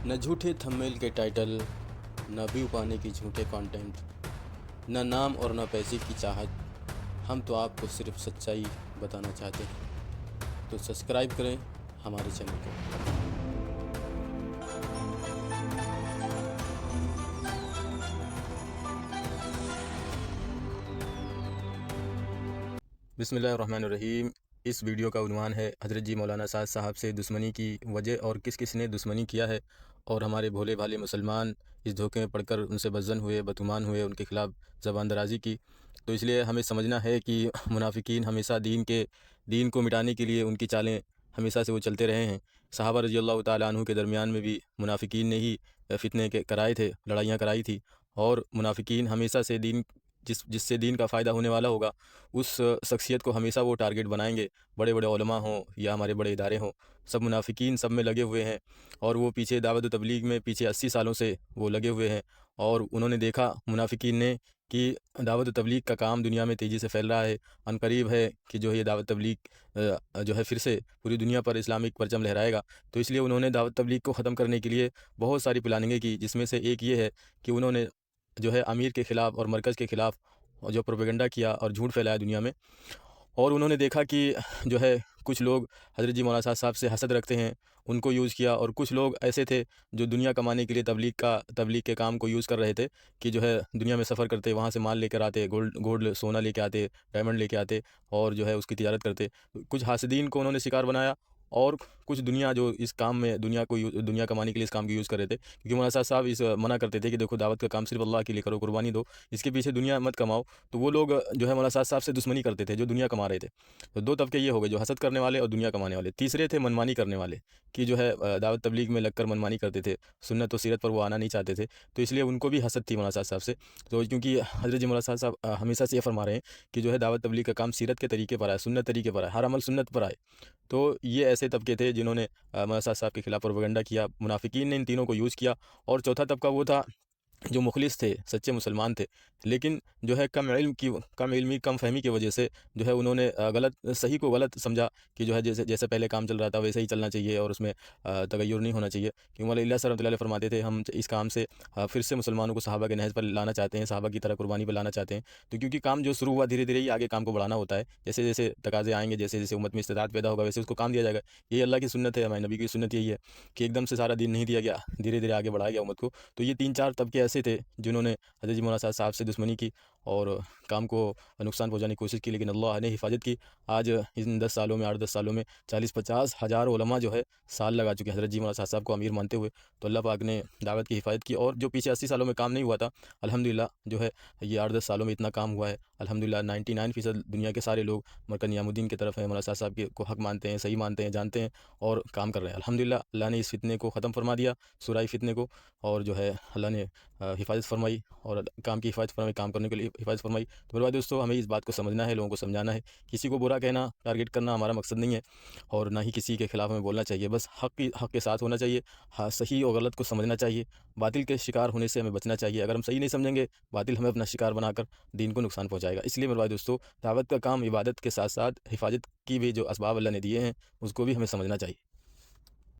نہ جھوٹے تھمبنیل کے ٹائٹل، نہ ویو پانے کی جھوٹے کانٹینٹ، نہ نام اور نہ پیسے کی چاہت، ہم تو آپ کو صرف سچائی بتانا چاہتے ہیں۔ تو سبسکرائب کریں ہمارے چینل کو۔ بسم اللہ الرحمن الرحیم۔ اس ویڈیو کا عنوان ہے حضرت جی مولانا سعد صاحب سے دشمنی کی وجہ اور کس کس نے دشمنی کیا ہے، اور ہمارے بھولے بھالے مسلمان اس دھوکے میں پڑ کر ان سے بدظن ہوئے، بدگمان ہوئے، ان کے خلاف زبان درازی کی۔ تو اس لیے ہمیں سمجھنا ہے کہ منافقین ہمیشہ دین کو مٹانے کے لیے ان کی چالیں ہمیشہ سے وہ چلتے رہے ہیں۔ صحابہ رضی اللہ تعالیٰ عنہ کے درمیان میں بھی منافقین نے ہی فتنے کرائے تھے، لڑائیاں کرائی تھی، اور منافقین ہمیشہ سے جس سے دین کا فائدہ ہونے والا ہوگا اس شخصیت کو ہمیشہ وہ ٹارگٹ بنائیں گے، بڑے بڑے علماء ہوں یا ہمارے بڑے ادارے ہوں، سب منافقین سب میں لگے ہوئے ہیں، اور وہ پیچھے دعوت و تبلیغ میں پیچھے 80 سالوں سے وہ لگے ہوئے ہیں، اور انہوں نے دیکھا منافقین نے کہ دعوت و تبلیغ کا کام دنیا میں تیزی سے پھیل رہا ہے، ان قریب ہے کہ جو یہ دعوت تبلیغ جو ہے پھر سے پوری دنیا پر اسلامک پرچم لہرائے گا۔ تو اس لیے انہوں نے دعوت تبلیغ کو ختم کرنے کے لیے بہت ساری پلاننگیں کی، جس میں سے ایک یہ ہے کہ انہوں نے جو ہے امیر کے خلاف اور مرکز کے خلاف جو پروپیگنڈا کیا اور جھوٹ پھیلایا دنیا میں، اور انہوں نے دیکھا کہ جو ہے کچھ لوگ حضرت جی مولانا صاحب سے حسد رکھتے ہیں، ان کو یوز کیا، اور کچھ لوگ ایسے تھے جو دنیا کمانے کے لیے تبلیغ کے کام کو یوز کر رہے تھے کہ جو ہے دنیا میں سفر کرتے، وہاں سے مال لے کر آتے، گولڈ سونا لے کے آتے، ڈائمنڈ لے کے آتے، اور جو ہے اس کی تجارت کرتے۔ کچھ حاسدین کو انہوں نے شکار بنایا، اور کچھ دنیا جو اس کام میں دنیا کمانے کے لیے اس کام کو یوز کر رہے تھے، کیونکہ مولانا صاحب اس منع کرتے تھے کہ دیکھو دعوت کا کام صرف اللہ کے لیے کرو، قربانی دو، اس کے پیچھے دنیا مت کماؤ۔ تو وہ لوگ جو ہے مولانا صاحب سے دشمنی کرتے تھے جو دنیا کما رہے تھے۔ تو دو طبقے یہ ہو گئے، جو حسد کرنے والے اور دنیا کمانے والے۔ تیسرے تھے منمانی کرنے والے، کہ جو ہے دعوت تبلیغ میں لگ کر منمانی کرتے تھے، سنت و سیرت پر وہ آنا نہیں چاہتے تھے، تو اس لیے ان کو بھی حسد تھی مولانا صاحب سے۔ تو کیونکہ حضرت جی مولانا صاحب ہمیشہ سے یہ فرما رہے ہیں کہ جو ہے دعوت تبلیغ کا کام سیرت کے طریقے پر آئے، سنت طریقے پر آئے، ہر عمل سنت پر آئے۔ تو یہ ایسے طبقے تھے جنہوں نے مولانا صاحب کے خلاف پروپیگنڈا کیا، منافقین نے ان تینوں کو یوز کیا۔ اور چوتھا طبقہ وہ تھا جو مخلص تھے، سچے مسلمان تھے، لیکن جو ہے کم علمی کم فہمی کی وجہ سے جو ہے انہوں نے صحیح کو غلط سمجھا، کہ جو ہے جیسے پہلے کام چل رہا تھا ویسے ہی چلنا چاہیے، اور اس میں تغیر نہیں ہونا چاہیے، کیونکہ مولانا الیاس رحمۃ اللہ علیہ فرماتے تھے ہم اس کام سے پھر سے مسلمانوں کو صحابہ کے نہج پر لانا چاہتے ہیں، صحابہ کی طرح قربانی پر لانا چاہتے ہیں۔ تو کیونکہ کام جو شروع ہوا دھیرے دھیرے ہی آگے کام کو بڑھانا ہوتا ہے، جیسے جیسے تقاضے آئیں گے، جیسے جیسے امت میں استطاعت پیدا ہوگا، ویسے اس کو کام دیا جائے گا۔ یہ اللہ کی سنت ہے، ہمارے نبی کی سنت یہی ہے کہ ایک دم سے سارا دین نہیں دیا گیا، دھیرے دھیرے آگے بڑھایا گیا امت کو۔ تو یہ 3-4 طبقے ایسے تھے جنہوں نے حضرت جی مولانا صاحب سے دشمنی کی اور کام کو نقصان پہنچانے کی کوشش کی، لیکن اللہ نے حفاظت کی۔ آج ان 10 سالوں میں 8-10 سالوں میں 40-50 ہزار علماء جو ہے سال لگا چکے ہیں حضرت جی مولانا صاحب کو امیر مانتے ہوئے۔ تو اللہ پاک نے دعوت کی حفاظت کی، اور جو پیچھے 80 سالوں میں کام نہیں ہوا تھا، الحمدللہ جو ہے یہ 8-10 سالوں میں اتنا کام ہوا ہے۔ الحمدللہ 99% دنیا کے سارے لوگ مرکز نظام الدین کی طرف ہیں، مولانا صاحب کو حق مانتے ہیں، صحیح مانتے ہیں، جانتے ہیں، اور کام کر رہے ہیں۔ الحمدللہ اللہ نے اس فتنے کو ختم فرما دیا، سورائی فتنے کو، اور جو ہے اللہ نے حفاظت فرمائی، اور کام کی حفاظت فرمائی، کام کرنے کے لیے حفاظت فرمائی۔ تو میرے بھائی دوستو، ہمیں اس بات کو سمجھنا ہے، لوگوں کو سمجھانا ہے، کسی کو برا کہنا، ٹارگٹ کرنا ہمارا مقصد نہیں ہے، اور نہ ہی کسی کے خلاف ہمیں بولنا چاہیے، بس حق کے ساتھ ہونا چاہیے، صحیح اور غلط کو سمجھنا چاہیے، باطل کے شکار ہونے سے ہمیں بچنا چاہیے۔ اگر ہم صحیح نہیں سمجھیں گے، باطل ہمیں اپنا شکار بنا کر دین کو نقصان پہنچائے گا۔ اس لیے میرے بھائی دوستو، دعوت کا کام عبادت کے ساتھ ساتھ حفاظت کی بھی جو اسباب اللہ نے دیے ہیں اس کو بھی ہمیں سمجھنا چاہیے۔